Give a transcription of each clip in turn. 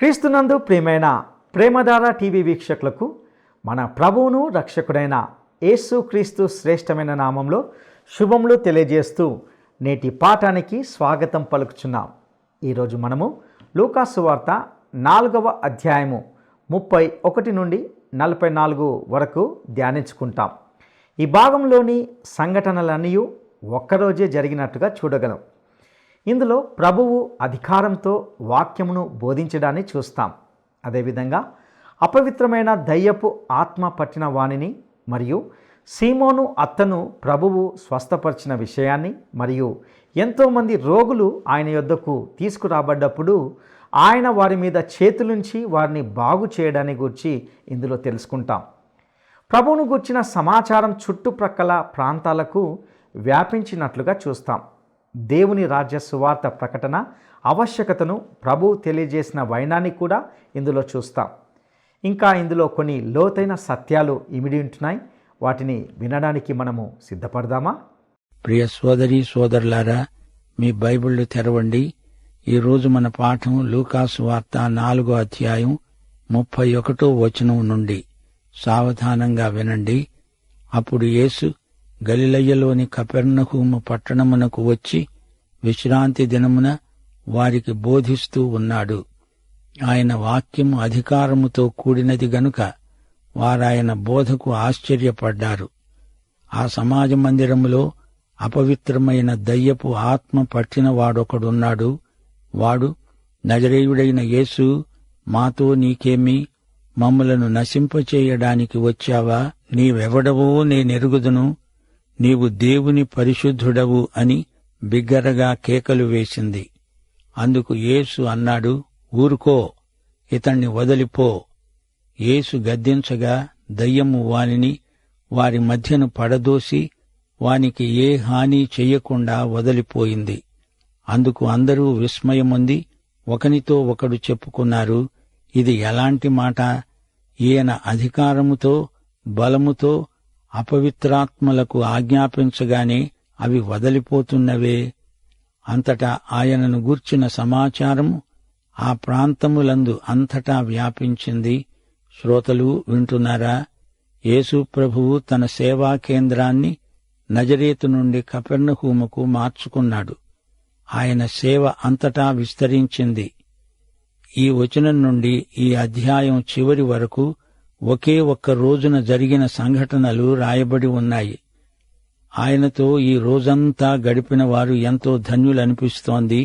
క్రీస్తునందు ప్రియమైన ప్రేమధార టీవీ వీక్షకులకు మన ప్రభువును రక్షకుడైన యేసుక్రీస్తు శ్రేష్టమైన నామంలో శుభములు తెలియజేస్తూ నేటి పాఠానికి స్వాగతం పలుకుచున్నాం. ఈరోజు మనము లూకాసు సువార్త 4వ అధ్యాయము 31 నుండి 44 వరకు ధ్యానించుకుంటాం. ఈ భాగంలోని సంఘటనలన్నీ ఒక్కరోజే జరిగినట్టుగా చూడగలం. ఇందులో ప్రభువు అధికారంతో వాక్యమును బోధించడాన్ని చూస్తాం. అదేవిధంగా అపవిత్రమైన దయ్యపు ఆత్మ పట్టిన వాణిని మరియు సీమోను అత్తను ప్రభువు స్వస్థపరిచిన విషయాన్ని మరియు ఎంతోమంది రోగులు ఆయన యొద్దకు తీసుకురాబడ్డప్పుడు ఆయన వారి మీద చేతులుంచి వారిని బాగు చేయడాన్ని గురించి ఇందులో తెలుసుకుంటాం. ప్రభువును గుర్చిన సమాచారం చుట్టుప్రక్కల ప్రాంతాలకు వ్యాపించినట్లుగా చూస్తాం. దేవుని రాజ్య సువార్త ప్రకటన ఆవశ్యకతను ప్రభువు తెలియజేసిన వైనాన్ని కూడా ఇందులో చూస్తాం. ఇంకా ఇందులో కొన్ని లోతైన సత్యాలు ఇమిడి ఉంటున్నాయి. వాటిని వినడానికి మనము సిద్ధపడదామా? ప్రియ సోదరి సోదరులారా, మీ బైబిళ్లు తెరవండి. ఈరోజు మన పాఠం లూకాసు వార్త 4వ అధ్యాయం 31వ వచనం నుండి. సావధానంగా వినండి. అప్పుడు యేసు గలిలయలోని కపెర్నహూము పట్టణమునకు వచ్చి విశ్రాంతి దినమున వారికి బోధిస్తూ ఉన్నాడు. ఆయన వాక్యము అధికారముతో కూడినది గనుక వారాయన బోధకు ఆశ్చర్యపడ్డారు. ఆ సమాజ మందిరములో అపవిత్రమైన దయ్యపు ఆత్మ పట్టిన వాడొకడున్నాడు. వాడు, నజరేయుడైన యేసు, మాతో నీకేమి? మమ్ములను నశింపచేయడానికి వచ్చావా? నీవెవడవో నేనెరుగుదును, నీవు దేవుని పరిశుద్ధుడవు అని బిగ్గరగా కేకలు వేసింది. అందుకు యేసు అన్నాడు, ఊరుకో, ఇతణ్ణి వదిలిపో. యేసు గద్దించగా దయ్యము వానిని వారి మధ్యను పడదోసి వానికి ఏ హాని చెయ్యకుండా వదిలిపోయింది. అందుకు అందరూ విస్మయముంది ఒకనితో ఒకడు చెప్పుకున్నారు, ఇది ఎలాంటి మాట? ఈయన అధికారముతో బలముతో అపవిత్రాత్మలకు ఆజ్ఞాపించగానే అవి వదిలిపోతున్నవే. అంతటా ఆయనను గూర్చిన సమాచారము ఆ ప్రాంతములందు అంతటా వ్యాపించింది. శ్రోతలు వింటున్నారా? యేసు ప్రభువు తన సేవా కేంద్రాన్ని నజరేతు నుండి కపెర్నహూముకు మార్చుకున్నాడు. ఆయన సేవ అంతటా విస్తరించింది. ఈ వచనం నుండి ఈ అధ్యాయం చివరి వరకు ఒకే ఒక్క రోజున జరిగిన సంఘటనలు రాయబడి ఉన్నాయి. ఆయనతో ఈ రోజంతా గడిపిన వారు ఎంతో ధన్యులనిపిస్తోంది.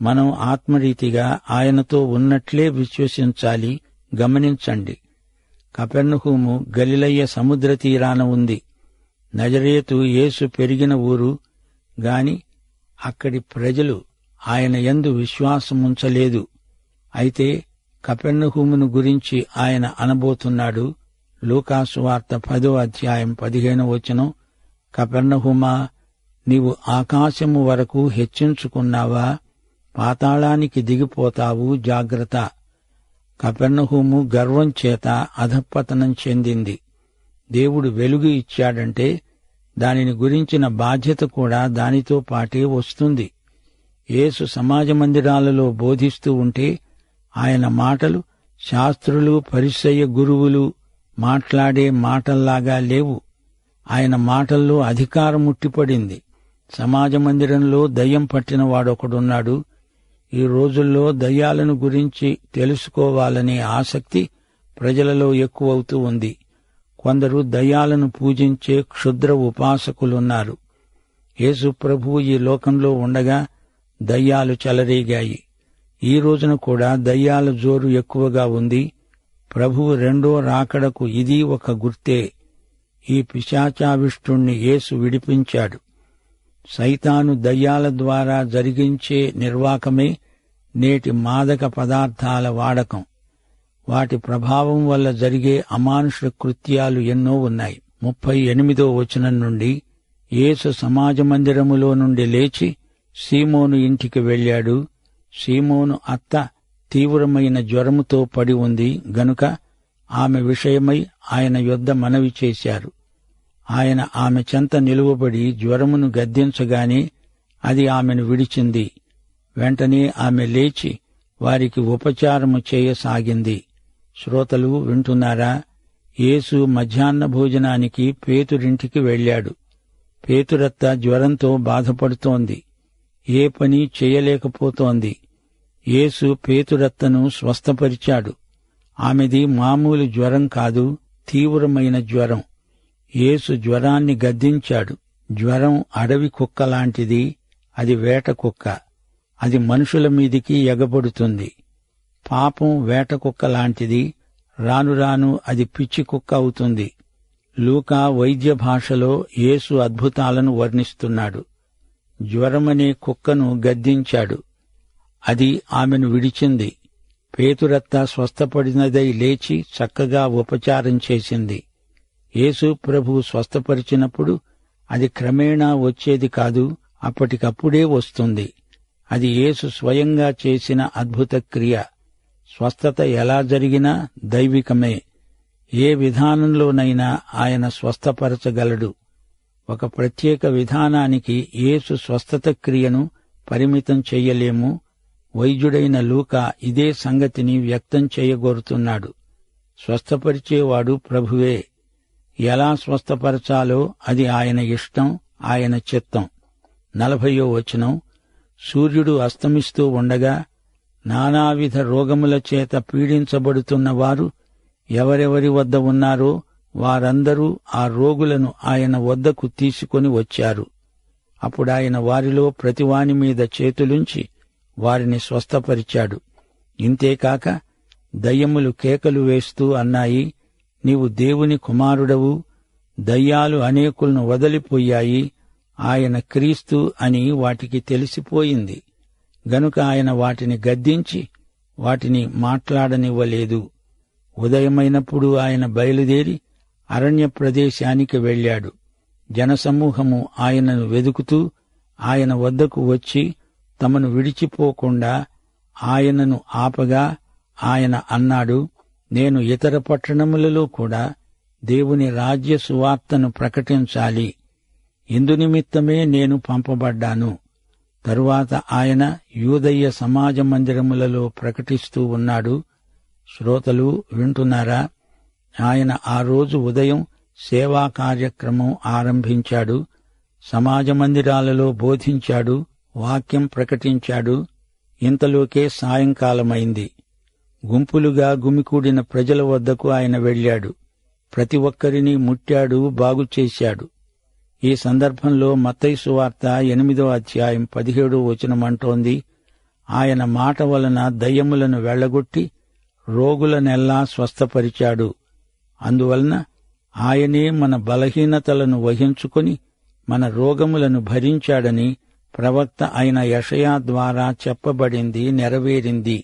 మనం ఆత్మరీతిగా ఆయనతో ఉన్నట్లే విశ్వసించాలి. గమనించండి, కపెర్నహూము గలిలయ సముద్ర తీరాన ఉంది. నజరేతు యేసు పెరిగిన ఊరు. గాని అక్కడి ప్రజలు ఆయన యందు విశ్వాసముంచలేదు. అయితే కపెర్నహూమును గురించి ఆయన అనబోతున్నాడు. లూకాసు వార్త 10వ అధ్యాయం 15వ వచనం, కపెర్నహూమా, నీవు ఆకాశము వరకు హెచ్చించుకున్నావా? పాతాళానికి దిగిపోతావు, జాగ్రత్త. కపెర్నహూము గర్వం చేత అధఃపతనం చెందింది. దేవుడు వెలుగు ఇచ్చాడంటే దానిని గురించిన బాధ్యత కూడా దానితో పాటే వస్తుంది. యేసు సమాజ మందిరాలలో బోధిస్తూ ఉంటే ఆయన మాటలు శాస్త్రులు పరిసయ్య గురువులు మాట్లాడే మాటల్లాగా లేవు. ఆయన మాటల్లో అధికారం ముట్టిపడింది. సమాజ మందిరంలో దయ్యం పట్టిన వాడొకడున్నాడు. ఈ రోజుల్లో దయ్యాలను గురించి తెలుసుకోవాలనే ఆసక్తి ప్రజలలో ఎక్కువవుతూ ఉంది. కొందరు దయ్యాలను పూజించే క్షుద్ర ఉపాసకులున్నారు. యేసు ప్రభువు ఈ లోకంలో ఉండగా దయ్యాలు చెలరేగాయి. ఈ రోజున కూడా దయ్యాల జోరు ఎక్కువగా ఉంది. ప్రభువు రెండో రాకడకు ఇది ఒక గుర్తే. ఈ పిశాచావిష్టుణ్ణి యేసు విడిపించాడు. సైతాను దయ్యాల ద్వారా జరిగించే నిర్వాకమే నేటి మాదక పదార్థాల వాడకం. వాటి ప్రభావం వల్ల జరిగే అమానుష కృత్యాలు ఎన్నో ఉన్నాయి. 38వ వచనం నుండి, యేసు సమాజ మందిరములో నుండి లేచి సీమోను ఇంటికి వెళ్ళాడు. సీమోను అత్త తీవ్రమైన జ్వరముతో పడి ఉంది గనుక ఆమె విషయమై ఆయన యొద్ద మనవి చేశారు. ఆయన ఆమె చెంత నిలువబడి జ్వరమును గద్దించగానే అది ఆమెను విడిచింది. వెంటనే ఆమె లేచి వారికి ఉపచారము చేయసాగింది. శ్రోతలు వింటున్నారా? యేసు మధ్యాహ్న భోజనానికి పేతురింటికి వెళ్ళాడు. పేతురత్త జ్వరంతో బాధపడుతోంది. ఏ పని చేయలేకపోతోంది. యేసు పేతురత్తను స్వస్థపరిచాడు. ఆమెది మామూలు జ్వరం కాదు, తీవ్రమైన జ్వరం. యేసు జ్వరాన్ని గద్దించాడు. జ్వరం అడవి కుక్కలాంటిది. అది వేట కుక్క. అది మనుషుల మీదికి ఎగబడుతుంది. పాపం వేట కుక్కలాంటిది. రాను రాను అది పిచ్చి కుక్క అవుతుంది. లూకా వైద్య భాషలో యేసు అద్భుతాలను వర్ణిస్తున్నాడు. జ్వరమనే కుక్కను గద్దించాడు. అది ఆమెను విడిచింది. పేతురత్త స్వస్థపడినదై లేచి చక్కగా ఉపచారం చేసింది. యేసు ప్రభు స్వస్థపరిచినప్పుడు అది క్రమేణా వచ్చేది కాదు, అప్పటికప్పుడే వస్తుంది. అది యేసు స్వయంగా చేసిన అద్భుత క్రియ. స్వస్థత ఎలా జరిగినా దైవికమే. ఏ విధానంలోనైనా ఆయన స్వస్థపరచగలడు. ఒక ప్రత్యేక విధానానికి యేసు స్వస్థత క్రియను పరిమితం చెయ్యలేము. వైద్యుడైన లూకా ఇదే సంగతిని వ్యక్తం చేయగోరుతున్నాడు. స్వస్థపరిచేవాడు ప్రభువే. ఎలా స్వస్థపరచాలో అది ఆయన ఇష్టం, ఆయన చిత్తం. 40వ వచనం, సూర్యుడు అస్తమిస్తూ ఉండగా నానావిధ రోగముల చేత పీడించబడుతున్న వారు ఎవరెవరి వద్ద ఉన్నారో వారందరూ ఆ రోగులను ఆయన వద్దకు తీసుకొని వచ్చారు. అప్పుడాయన వారిలో ప్రతివాని మీద చేతులుంచి వారిని స్వస్థపరిచాడు. ఇంతేకాక దయ్యములు కేకలు వేస్తూ అన్నాయి, నీవు దేవుని కుమారుడవు. దయ్యాలు అనేకులను వదిలిపోయాయి. ఆయన క్రీస్తు అని వాటికి తెలిసిపోయింది. గనుక ఆయన వాటిని గద్దించి వాటిని మాట్లాడనివ్వలేదు. ఉదయమైనప్పుడు ఆయన బయలుదేరి అరణ్య ప్రదేశానికి వెళ్ళాడు. జనసమూహము ఆయనను వెదుకుతూ ఆయన వద్దకు వచ్చి తమను విడిచిపోకుండా ఆయనను ఆపగా ఆయన అన్నాడు, నేను ఇతర పట్టణములలో కూడా దేవుని రాజ్య సువార్తను ప్రకటించాలి. ఇందునిమిత్తమే నేను పంపబడ్డాను. తరువాత ఆయన యూదయ్య సమాజ మందిరములలో ప్రకటిస్తూ ఉన్నాడు. శ్రోతలు వింటున్నారా? ఆయన ఆ రోజు ఉదయం సేవా కార్యక్రమం ఆరంభించాడు. సమాజ మందిరాలలో బోధించాడు, వాక్యం ప్రకటించాడు. ఇంతలోకే సాయంకాలమైంది. గుంపులుగా గుమికూడిన ప్రజల వద్దకు ఆయన వెళ్ళాడు. ప్రతి ఒక్కరినీ ముట్టాడు, బాగుచేశాడు. ఈ సందర్భంలో మత్తయి సువార్త 8వ అధ్యాయం 17వ వచనం అంటోంది, ఆయన మాట వలన దయ్యములను వెళ్లగొట్టి రోగులనెల్లా స్వస్థపరిచాడు. అందువలన ఆయనే మన బలహీనతలను వహించుకొని మన రోగములను భరించాడని ప్రవక్త అయిన యెషయా ద్వారా చెప్పబడింది నెరవేరింది.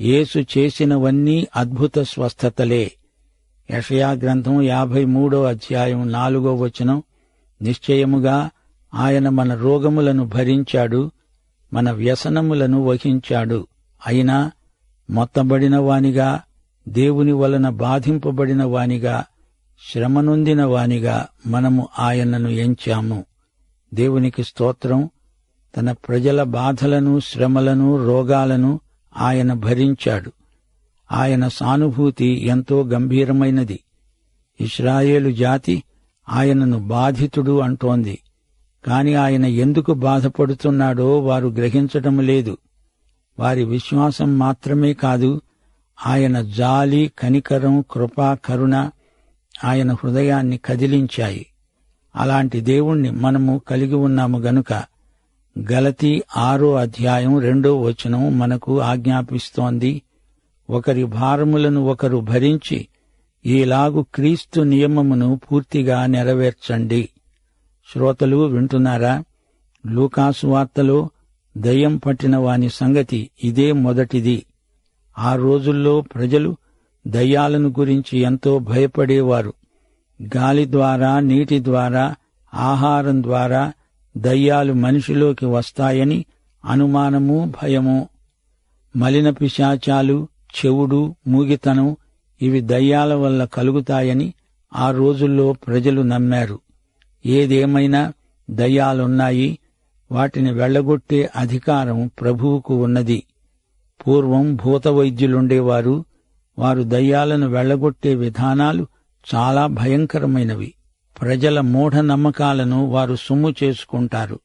యేసు చేసినవన్నీ అద్భుత స్వస్థతలే. యెషయా గ్రంథం 53వ అధ్యాయం 4వ వచనం, నిశ్చయముగా ఆయన మన రోగములను భరించాడు, మన వ్యసనములను వహించాడు. అయినా మొత్తబడిన వానిగా, దేవుని వలన బాధింపబడిన వానిగా, శ్రమనొందిన వానిగా మనము ఆయనను ఎంచాము. దేవునికి స్తోత్రం. తన ప్రజల బాధలను, శ్రమలను, రోగాలను ఆయన భరించాడు. ఆయన సానుభూతి ఎంతో గంభీరమైనది. ఇశ్రాయేలు జాతి ఆయనను బాధితుడు అంటోంది. కాని ఆయన ఎందుకు బాధపడుతున్నాడో వారు గ్రహించటం లేదు. వారి విశ్వాసం మాత్రమే కాదు, ఆయన జాలి, కనికరం, కృప, కరుణ ఆయన హృదయాన్ని కదిలించాయి. అలాంటి దేవుణ్ణి మనము కలిగి ఉన్నాము గనుక గలతీ 6వ అధ్యాయం 2వ వచనం మనకు ఆజ్ఞాపిస్తోంది, ఒకరి భారములను ఒకరు భరించి ఈలాగు క్రీస్తు నియమమును పూర్తిగా నెరవేర్చండి. శ్రోతలు వింటున్నారా? లూకాసు వార్తలో దయ్యం పట్టిన వాని సంగతి ఇదే మొదటిది. ఆ రోజుల్లో ప్రజలు దయ్యాలను గురించి ఎంతో భయపడేవారు. గాలి ద్వారా, నీటి ద్వారా, ఆహారం ద్వారా దయ్యాలు మనిషిలోకి వస్తాయని అనుమానము, భయము. మలిన పిశాచాలు, చెవుడు, మూగితనం ఇవి దయ్యాల వల్ల కలుగుతాయని ఆ రోజుల్లో ప్రజలు నమ్మారు. ఏదేమైనా దయ్యాలున్నాయి, వాటిని వెళ్లగొట్టే అధికారం ప్రభువుకు ఉన్నది. పూర్వం భూతవైద్యులుండేవారు. వారు దయ్యాలను వెళ్లగొట్టే విధానాలు చాలా భయంకరమైనవి. ప్రజల మూఢనమ్మకాలను వారు సొమ్ము చేసుకుంటారు.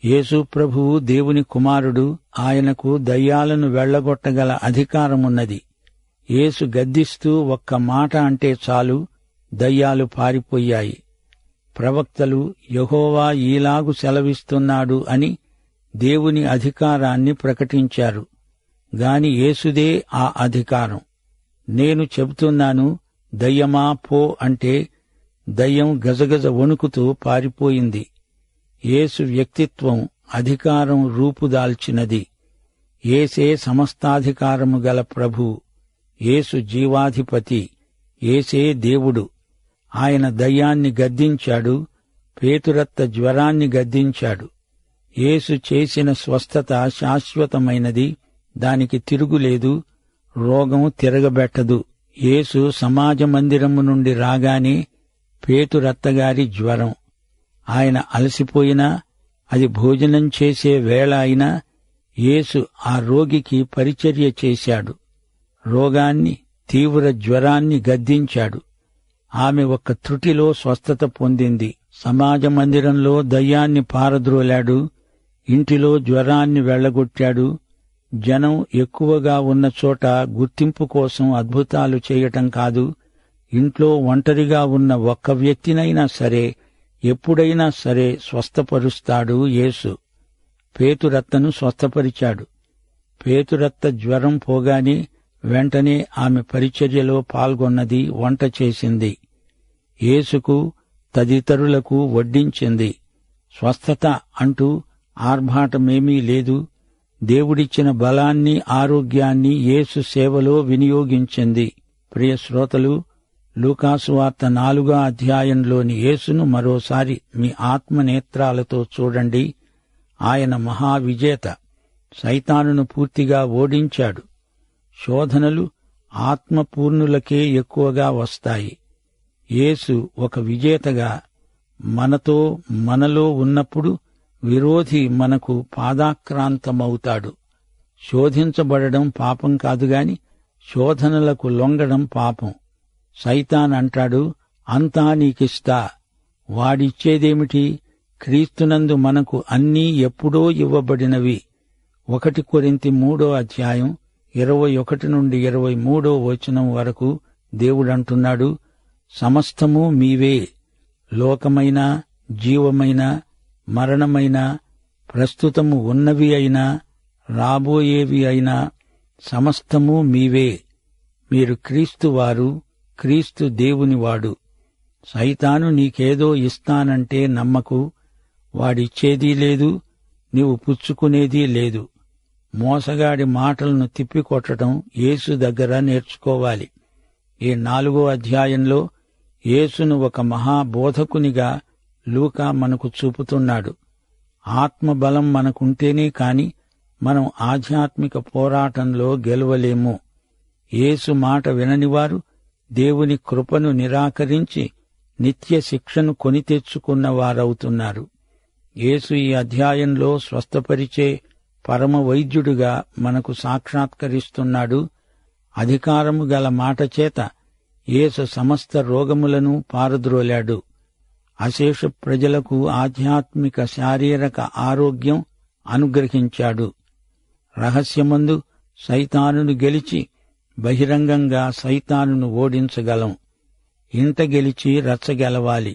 యేసు ప్రభువు దేవుని కుమారుడు. ఆయనకు దయ్యాలను వెళ్లగొట్టగల అధికారమున్నది. యేసు గద్దిస్తూ ఒక్క మాట అంటే చాలు, దయ్యాలు పారిపోయాయి. ప్రవక్తలు యెహోవా ఈలాగు సెలవిస్తున్నాడు అని దేవుని అధికారాన్ని ప్రకటించారు. గాని యేసుదే ఆ అధికారం. నేను చెబుతున్నాను, దయ్యమా పో అంటే దయ్యం గజగజ వణుకుతూ పారిపోయింది. యేసు వ్యక్తిత్వం, అధికారం రూపుదాల్చినది. యేసే సమస్తాధికారము గల ప్రభువు. యేసు జీవాధిపతి. యేసే దేవుడు. ఆయన దయ్యాన్ని గద్దించాడు. పేతురత్త జ్వరాన్ని గద్దించాడు. యేసు చేసిన స్వస్థత శాశ్వతమైనది. దానికి తిరుగులేదు. రోగం తిరగబెట్టదు. యేసు సమాజ మందిరము నుండి రాగానే పేతురత్తగారి జ్వరం. ఆయన అలసిపోయినా, అది భోజనం చేసే వేళ అయినా యేసు ఆ రోగికి పరిచర్య చేశాడు. రోగాన్ని, తీవ్ర జ్వరాన్ని గద్దించాడు. ఆమె ఒక్క త్రుటిలో స్వస్థత పొందింది. సమాజ మందిరంలో దయ్యాన్ని పారద్రోలాడు. ఇంటిలో జ్వరాన్ని వెళ్లగొట్టాడు. జనం ఎక్కువగా ఉన్న చోట గుర్తింపు కోసం అద్భుతాలు చేయటం కాదు, ఇంట్లో ఒంటరిగా ఉన్న ఒక్క వ్యక్తినైనా సరే, ఎప్పుడైనా సరే స్వస్థపరుస్తాడు యేసు. పేతురత్తను స్వస్థపరిచాడు. పేతురత్త జ్వరం పోగానే వెంటనే ఆమె పరిచర్యలో పాల్గొన్నది, వంట చేసింది. యేసుకు తదితరులకు వడ్డించింది. స్వస్థత అంటూ ఆర్భాటమేమీ లేదు. దేవుడిచ్చిన బలాన్ని, ఆరోగ్యాన్ని యేసు సేవలో వినియోగించింది. ప్రియ శ్రోతలు, లూకాసువార్త 4వ అధ్యాయంలోని యేసును మరోసారి మీ ఆత్మనేత్రాలతో చూడండి. ఆయన మహావిజేత. సైతానును పూర్తిగా ఓడించాడు. శోధనలు ఆత్మపూర్ణులకే ఎక్కువగా వస్తాయి. యేసు ఒక విజేతగా మనలో ఉన్నప్పుడు విరోధి మనకు పాదాక్రాంతమవుతాడు. శోధించబడడం పాపం కాదుగాని శోధనలకు లొంగడం పాపం. సైతానంటాడు, అంతా నీకిస్తా. వాడిచ్చేదేమిటి? క్రీస్తునందు మనకు అన్నీ ఎప్పుడో ఇవ్వబడినవి. 1 కొరింథీ 3వ అధ్యాయం 21 నుండి 23వ వచనం వరకు దేవుడంటున్నాడు, సమస్తము మీవే. లోకమైనా, జీవమైనా, మరణమైనా, ప్రస్తుతము ఉన్నవి అయినా, రాబోయేవి అయినా సమస్తము మీవే. మీరు క్రీస్తువారు, క్రీస్తు దేవునివాడు. సైతాను నీకేదో ఇస్తానంటే నమ్మకు. వాడిచ్చేదీ లేదు, నీవు పుచ్చుకునేదీ లేదు. మోసగాడి మాటలను తిప్పికొట్టడం యేసు దగ్గర నేర్చుకోవాలి. ఈ 4వ అధ్యాయంలో యేసును ఒక మహాబోధకునిగా లూకా మనకు చూపుతున్నాడు. ఆత్మబలం మనకుంటేనే కాని మనం ఆధ్యాత్మిక పోరాటంలో గెలవలేము. యేసు మాట విననివారు దేవుని కృపను నిరాకరించి నిత్య శిక్షను కొని తెచ్చుకున్నవారవుతున్నారు. యేసు ఈ అధ్యాయంలో స్వస్థపరిచే పరమ వైద్యుడుగా మనకు సాక్షాత్కరిస్తున్నాడు. అధికారము గల మాట చేత యేసు సమస్త రోగములను పారద్రోలాడు. అశేష ప్రజలకు ఆధ్యాత్మిక శారీరక ఆరోగ్యం అనుగ్రహించాడు. రహస్యమందు సైతానును గెలిచి బహిరంగంగా సైతానును ఓడించగలం. ఇంట గెలిచి రచ్చగెలవాలి.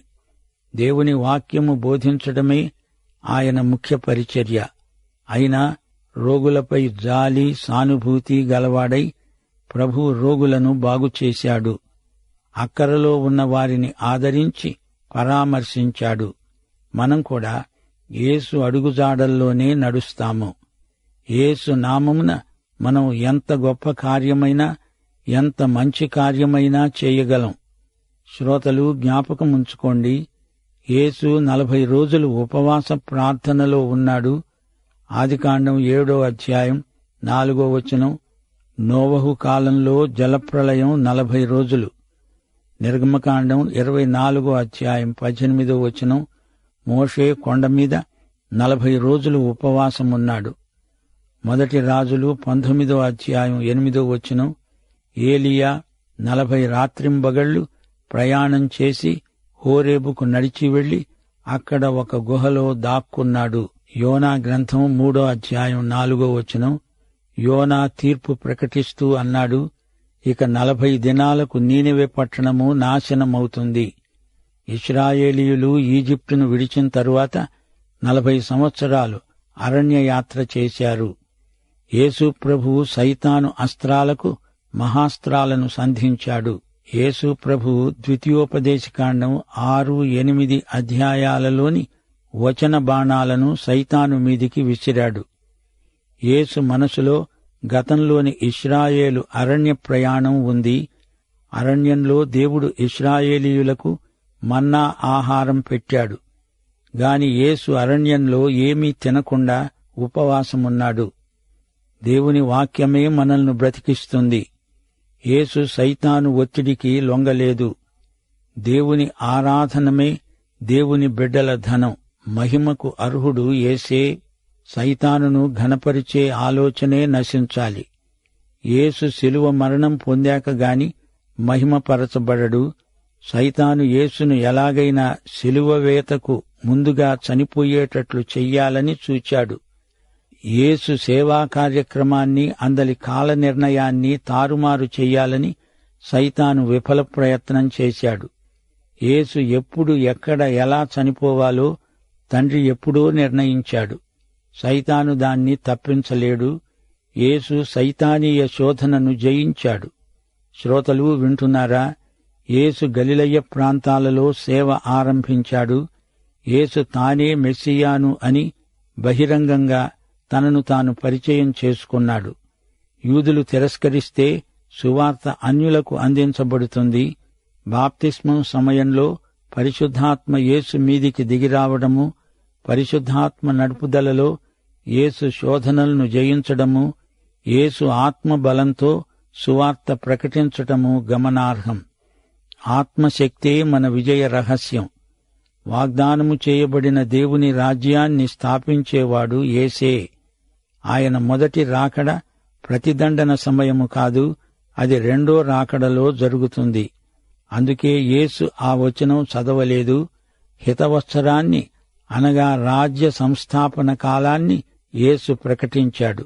దేవుని వాక్యము బోధించడమే ఆయన ముఖ్య పరిచర్య. అయినా రోగులపై జాలి, సానుభూతి గలవాడై ప్రభువు రోగులను బాగుచేశాడు. అక్కరలో ఉన్న వారిని ఆదరించి పరామర్శించాడు. మనం కూడా యేసు అడుగుజాడల్లోనే నడుస్తాము. యేసు నామమున మనం ఎంత గొప్ప కార్యమైనా, ఎంత మంచి కార్యమైనా చేయగలం. శ్రోతలు జ్ఞాపకముంచుకోండి, యేసు 40 రోజులు ఉపవాస ప్రార్థనలో ఉన్నాడు. ఆదికాండం 7వ అధ్యాయం 4వ వచనం. నోవహు కాలంలో జలప్రళయం 40 రోజులు. నిర్గమకాండం 24వ అధ్యాయం 18వ వచనం. మోషే కొండ మీద 40 రోజులు ఉపవాసమున్నాడు. మొదటి రాజులు 19వ అధ్యాయం 8వ వచనం. ఏలియా 40 రాత్రింబగళ్లు ప్రయాణం చేసి హోరేబుకు నడిచి వెళ్లి అక్కడ ఒక గుహలో దాక్కున్నాడు. యోనా గ్రంథం 3వ అధ్యాయం 4వ వచనం. యోనా తీర్పు ప్రకటిస్తూ అన్నాడు, ఇక 40 దినాలకు నీనెవె పట్టణము నాశనమవుతుంది. ఇశ్రాయేలీయులు ఈజిప్టును విడిచిన తరువాత 40 సంవత్సరాలు అరణ్యయాత్ర చేశారు. యేసు ప్రభువు సైతాను అస్త్రాలకు మహాస్త్రాలను సంధించాడు. యేసు ప్రభువు ద్వితీయోపదేశకాండం 6, 8 అధ్యాయాలలోని వచన బాణాలను సైతాను మీదికి విసిరాడు. యేసు మనసులో గతంలోని ఇశ్రాయేలు అరణ్య ప్రయాణం ఉంది. అరణ్యంలో దేవుడు ఇశ్రాయేలీయులకు మన్నా ఆహారం పెట్టాడు. గాని యేసు అరణ్యంలో ఏమీ తినకుండా ఉపవాసమున్నాడు. దేవుని వాక్యమే మనల్ని బ్రతికిస్తుంది. యేసు సైతాను ఒత్తిడికి లొంగలేదు. దేవుని ఆరాధనమే దేవుని బిడ్డల ధనం. మహిమకు అర్హుడు యేసే. సైతానును ఘనపరిచే ఆలోచనే నశించాలి. యేసు శిలువ మరణం పొందాక గాని మహిమపరచబడడు. సైతాను యేసును ఎలాగైనా శిలువ వేతకు ముందుగా చనిపోయేటట్లు చెయ్యాలని చూచాడు. యేసు సేవా కార్యక్రమాన్ని, అందలి కాల నిర్ణయాన్ని తారుమారు చెయ్యాలని సైతాను విఫల ప్రయత్నం చేశాడు. యేసు ఎప్పుడు, ఎక్కడ, ఎలా చనిపోవాలో తండ్రి ఎప్పుడో నిర్ణయించాడు. సైతాను దాన్ని తప్పించలేడు. యేసు సైతానీయ శోధనను జయించాడు. శ్రోతలు వింటున్నారా? యేసు గలిలయ ప్రాంతాలలో సేవ ఆరంభించాడు. యేసు తానే మెస్సియాను అని బహిరంగంగా తనను తాను పరిచయం చేసుకున్నాడు. యూదులు తిరస్కరిస్తే సువార్త అన్యులకు అందించబడుతుంది. బాప్తిస్మం సమయంలో పరిశుద్ధాత్మ యేసు మీదికి దిగిరావడము, పరిశుద్ధాత్మ నడుపుదలలో యేసు శోధనలను జయించడము, యేసు ఆత్మబలంతో సువార్త ప్రకటించటము గమనార్హం. ఆత్మశక్తే మన విజయ రహస్యం. వాగ్దానము చేయబడిన దేవుని రాజ్యాన్ని స్థాపించేవాడు యేసే. ఆయన మొదటి రాకడ ప్రతిదండన సమయము కాదు, అది రెండో రాకడలో జరుగుతుంది. అందుకే యేసు ఆ వచనం చదవలేదు. హితవత్సరాన్ని అనగా రాజ్య సంస్థాపన కాలాన్ని యేసు ప్రకటించాడు.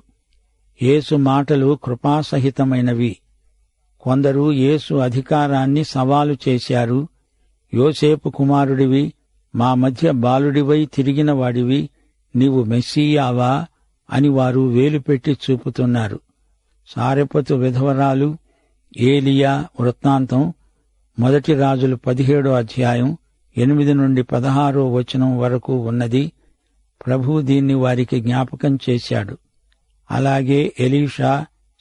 యేసు మాటలు కృపాసహితమైనవి. కొందరు యేసు అధికారాన్ని సవాలు చేశారు. యోసేపు కుమారుడివి, మా మధ్య బాలుడివై తిరిగిన వాడివి, నీవు మెస్సీయావా అని వారు వేలుపెట్టి చూపుతున్నారు. సారెపతు విధవరాలు, ఏలియా వృత్తాంతం మొదటి రాజులు 17వ అధ్యాయం 8 నుండి 16వ వచనం వరకు ఉన్నది. ప్రభువు దీన్ని వారికి జ్ఞాపకం చేశాడు. అలాగే ఎలీషా,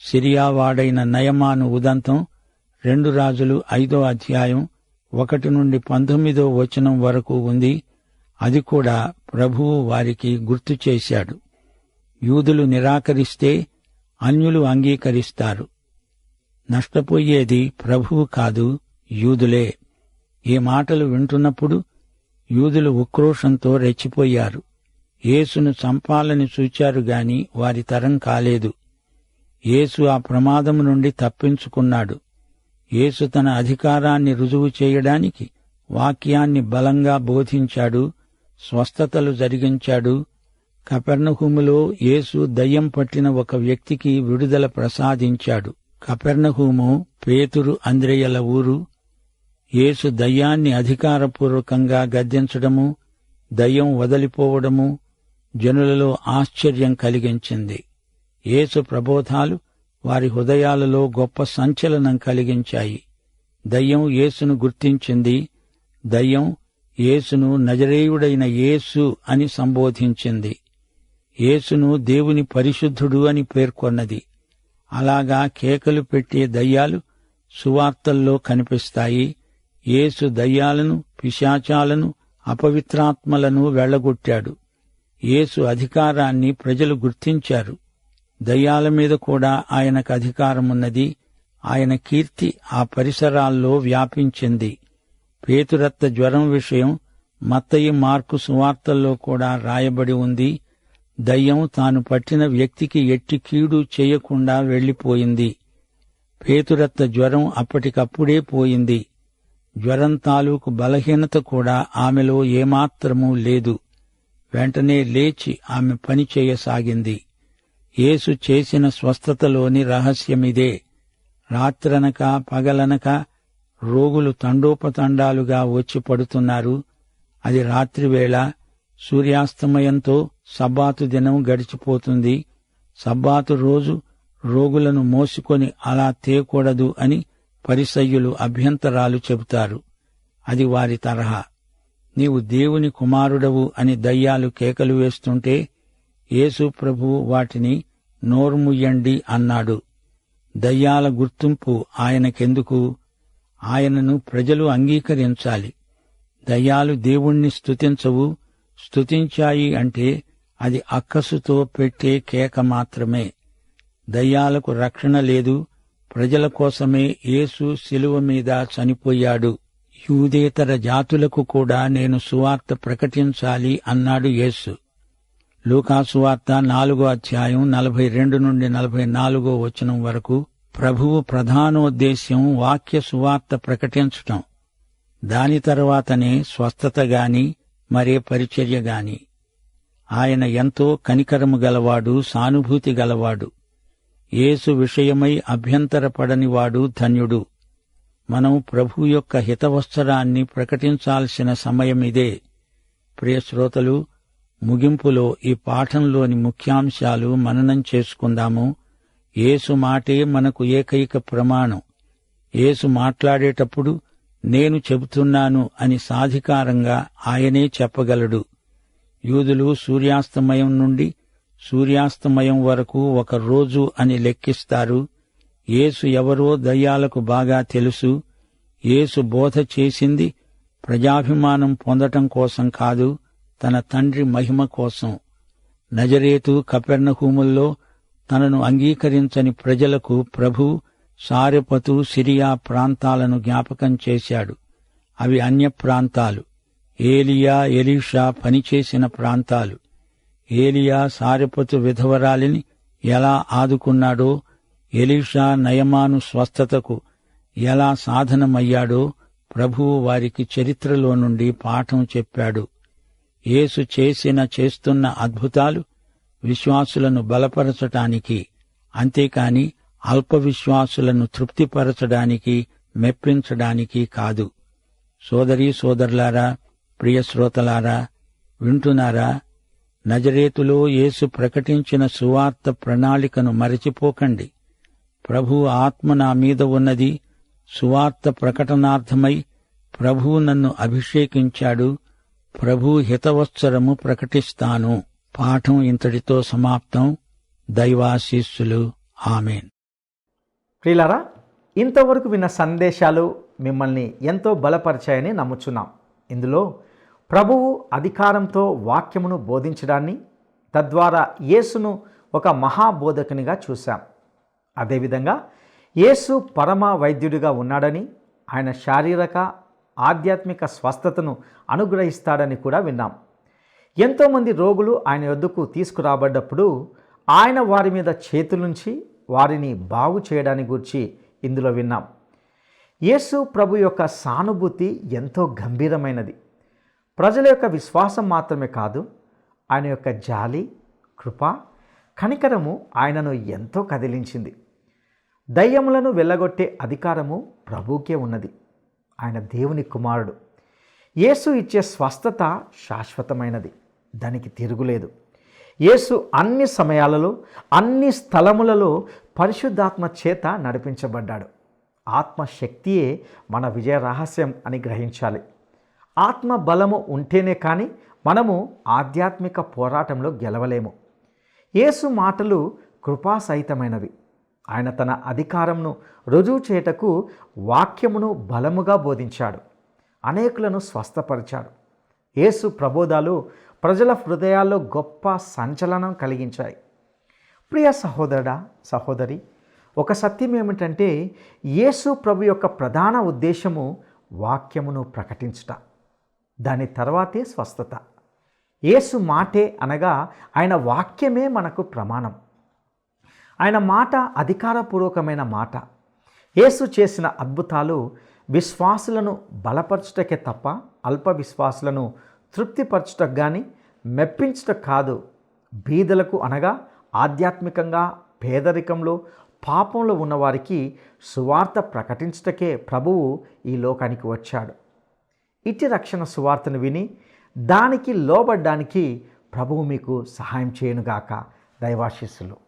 సిరియావాడైన నయమాను ఉదంతం 2 రాజులు 5వ అధ్యాయం 1 నుండి 19వ వచనం వరకు ఉంది. అది కూడా ప్రభువు వారికి గుర్తు చేశాడు. యూదులు నిరాకరిస్తే అన్యులు అంగీకరిస్తారు. నష్టపోయేది ప్రభువు కాదు, యూదులే. ఈ మాటలు వింటున్నప్పుడు యూదులు ఉక్రోషంతో రెచ్చిపోయారు. యేసును చంపాలని చూచారు గాని వారి తరం కాలేదు. యేసు ఆ ప్రమాదం నుండి తప్పించుకున్నాడు. యేసు తన అధికారాన్ని రుజువు చేయడానికి వాక్యాన్ని బలంగా బోధించాడు, స్వస్థతలు జరిగించాడు. కపెర్నహూములో యేసు దయ్యం పట్టిన ఒక వ్యక్తికి విడుదల ప్రసాదించాడు. కపెర్నహూము పేతురు, అంద్రెయ్యల ఊరు. యేసు దయ్యాన్ని అధికారపూర్వకంగా గద్దించడము, దయ్యం వదిలిపోవడము జనులలో ఆశ్చర్యం కలిగించింది. యేసు ప్రబోధాలు వారి హృదయాలలో గొప్ప సంచలనం కలిగించాయి. దయ్యం యేసును గుర్తించింది. దయ్యం యేసును నజరేయుడైన యేసు అని సంబోధించింది. యేసును దేవుని పరిశుద్ధుడు అని పేర్కొన్నది. అలాగా కేకలు పెట్టే దయ్యాలు సువార్తల్లో కనిపిస్తాయి. యేసు దయ్యాలను, పిశాచాలను, అపవిత్రాత్మలను వెళ్లగొట్టాడు. యేసు అధికారాన్ని ప్రజలు గుర్తించారు. దయ్యాల మీద కూడా ఆయనకు అధికారమున్నది. ఆయన కీర్తి ఆ పరిసరాల్లో వ్యాపించింది. పేతురత్త జ్వరం విషయం మత్తయి, మార్కు సువార్తల్లో కూడా రాయబడి ఉంది. దయ్యం తాను పట్టిన వ్యక్తికి ఎట్టి కీడు చేయకుండా వెళ్లిపోయింది. పేతురత్త జ్వరం అప్పటికప్పుడే పోయింది. జ్వరం తాలూకు బలహీనత కూడా ఆమెలో ఏమాత్రమూ లేదు. వెంటనే లేచి ఆమె పని చేయసాగింది. యేసు చేసిన స్వస్థతలోని రహస్యమిదే. రాత్రనక పగలనక రోగులు తండోపతండాలుగా వచ్చి పడుతున్నారు. అది రాత్రివేళ. సూర్యాస్తమయంతో సబ్బాతు దినం గడిచిపోతుంది. సబ్బాతు రోజు రోగులను మోసుకొని అలా తేకూడదు అని పరిసయ్యులు అభ్యంతరాలు చెబుతారు. అది వారి తరహా. నీవు దేవుని కుమారుడవు అని దయ్యాలు కేకలు వేస్తుంటే యేసు ప్రభువు వాటిని నోర్ముయ్యండి అన్నాడు. దయ్యాల గుర్తింపు ఆయనకెందుకు? ఆయనను ప్రజలు అంగీకరించాలి. దయ్యాలు దేవుణ్ణి స్తుతించవు. స్తుతించాయి అంటే అది అక్కసుతో పెట్టే కేక మాత్రమే. దయ్యాలకు రక్షణ లేదు. ప్రజల కోసమే యేసు శిలువ మీద చనిపోయాడు. యూదేతర జాతులకు కూడా నేను సువార్త ప్రకటించాలి అన్నాడు యేసు. లూకాసువార్త 4:42-44 వరకు ప్రభువు ప్రధానోద్దేశ్యం వాక్య సువార్త ప్రకటించటం. దాని తర్వాతనే స్వస్థత గాని మరే పరిచర్య గాని. ఆయన ఎంతో కనికరము గలవాడు, సానుభూతి గలవాడు. యేసు విషయమై అభ్యంతరపడనివాడు ధన్యుడు. మనం ప్రభు యొక్క హితవత్సరాన్ని ప్రకటించాల్సిన సమయమిదే. ప్రియ శ్రోతలు, ముగింపులో ఈ పాఠంలోని ముఖ్యాంశాలు మననం చేసుకుందాము. యేసు మాటే మనకు ఏకైక ప్రమాణం. యేసు మాట్లాడేటప్పుడు నేను చెబుతున్నాను అని సాధికారంగా ఆయనే చెప్పగలడు. యూదులు సూర్యాస్తమయం నుండి సూర్యాస్తమయం వరకు ఒక రోజు అని లెక్కిస్తారు. యేసు ఎవరో దయ్యాలకు బాగా తెలుసు. యేసు బోధ చేసింది ప్రజాభిమానం పొందటం కోసం కాదు, తన తండ్రి మహిమ కోసం. నజరేతు, కపెర్నహూముల్లో తనను అంగీకరించని ప్రజలకు ప్రభు సారెపతు, సిరియా ప్రాంతాలను జ్ఞాపకం చేశాడు. అవి అన్య ప్రాంతాలు. ఏలియా, ఎలీషా పనిచేసిన ప్రాంతాలు. ఏలియా సారెపతు విధవరాలిని ఎలా ఆదుకున్నాడో, ఎలీషా నయమాను స్వస్థతకు ఎలా సాధనమయ్యాడో ప్రభువు వారికి చరిత్రలో నుండి పాఠం చెప్పాడు. యేసు చేస్తున్న అద్భుతాలు విశ్వాసులను బలపరచటానికి, అంతేకాని అల్పవిశ్వాసులను తృప్తిపరచడానికి, మెప్పించడానికి కాదు. సోదరీ సోదరులారా, ప్రియ శ్రోతలారా, వింటున్నారా? నజరేతులో యేసు ప్రకటించిన సువార్త ప్రణాళికను మరచిపోకండి. ప్రభు ఆత్మ నా మీద ఉన్నది. సువార్త ప్రకటనార్థమై ప్రభువు నన్ను అభిషేకించాడు. ప్రభు హితవత్సరము ప్రకటిస్తాను. పాఠం ఇంతటితో సమాప్తం. దైవాశీస్సులు. ఆమేన్. ప్రియులారా, ఇంతవరకు విన్న సందేశాలు మిమ్మల్ని ఎంతో బలపరిచాయని నమ్ముచున్నాం. ఇందులో ప్రభువు అధికారంతో వాక్యమును బోధించడాన్ని, తద్వారా యేసును ఒక మహాబోధకునిగా చూశాం. అదేవిధంగా యేసు పరమ వైద్యుడిగా ఉన్నాడని, ఆయన శారీరక ఆధ్యాత్మిక స్వస్థతను అనుగ్రహిస్తాడని కూడా విన్నాం. ఎంతోమంది రోగులు ఆయన యొద్దకు తీసుకురాబడ్డప్పుడు ఆయన వారి మీద చేతులుంచి వారిని బాగు చేయడానికి గురించి ఇందులో విన్నాం. యేసు ప్రభు యొక్క సానుభూతి ఎంతో గంభీరమైనది. ప్రజల యొక్క విశ్వాసం మాత్రమే కాదు, ఆయన యొక్క జాలి, కృప, కనికరము ఆయనను ఎంతో కదిలించింది. దయ్యములను వెళ్ళగొట్టే అధికారము ప్రభువుకే ఉన్నది. ఆయన దేవుని కుమారుడు. యేసు ఇచ్చే స్వస్థత శాశ్వతమైనది, దానికి తిరుగులేదు. యేసు అన్ని సమయాలలో, అన్ని స్థలములలో పరిశుద్ధాత్మ చేత నడిపించబడ్డాడు. ఆత్మశక్తియే మన విజయ రహస్యం అని గ్రహించాలి. ఆత్మ బలము ఉంటేనే కానీ మనము ఆధ్యాత్మిక పోరాటంలో గెలవలేము. యేసు మాటలు కృపాసహితమైనవి. ఆయన తన అధికారంను రుజువు చేయుటకు వాక్యమును బలముగా బోధించాడు. అనేకులను స్వస్థపరిచాడు. యేసు ప్రబోధాలు ప్రజల హృదయాల్లో గొప్ప సంచలనం కలిగించాయి. ప్రియ సహోదరుడా, సహోదరి, ఒక సత్యం ఏమిటంటే యేసు ప్రభు యొక్క ప్రధాన ఉద్దేశము వాక్యమును ప్రకటించుట, దాని తర్వాతే స్వస్థత. యేసు మాటే అనగా ఆయన వాక్యమే మనకు ప్రమాణం. ఆయన మాట అధికారపూర్వకమైన మాట. యేసు చేసిన అద్భుతాలు విశ్వాసులను బలపరచుటకే తప్ప అల్ప విశ్వాసులను తృప్తిపరచుటకు కానీ మెప్పించుటకు కాదు. బీదలకు అనగా ఆధ్యాత్మికంగా పేదరికంలో పాపంలో ఉన్నవారికి సువార్త ప్రకటించుటకే ప్రభువు ఈ లోకానికి వచ్చాడు. ఇట్టి రక్షణ సువార్తను విని దానికి లోబడ్డానికి ప్రభువు మీకు సహాయం చేయనుగాక. దైవాశీస్సులు.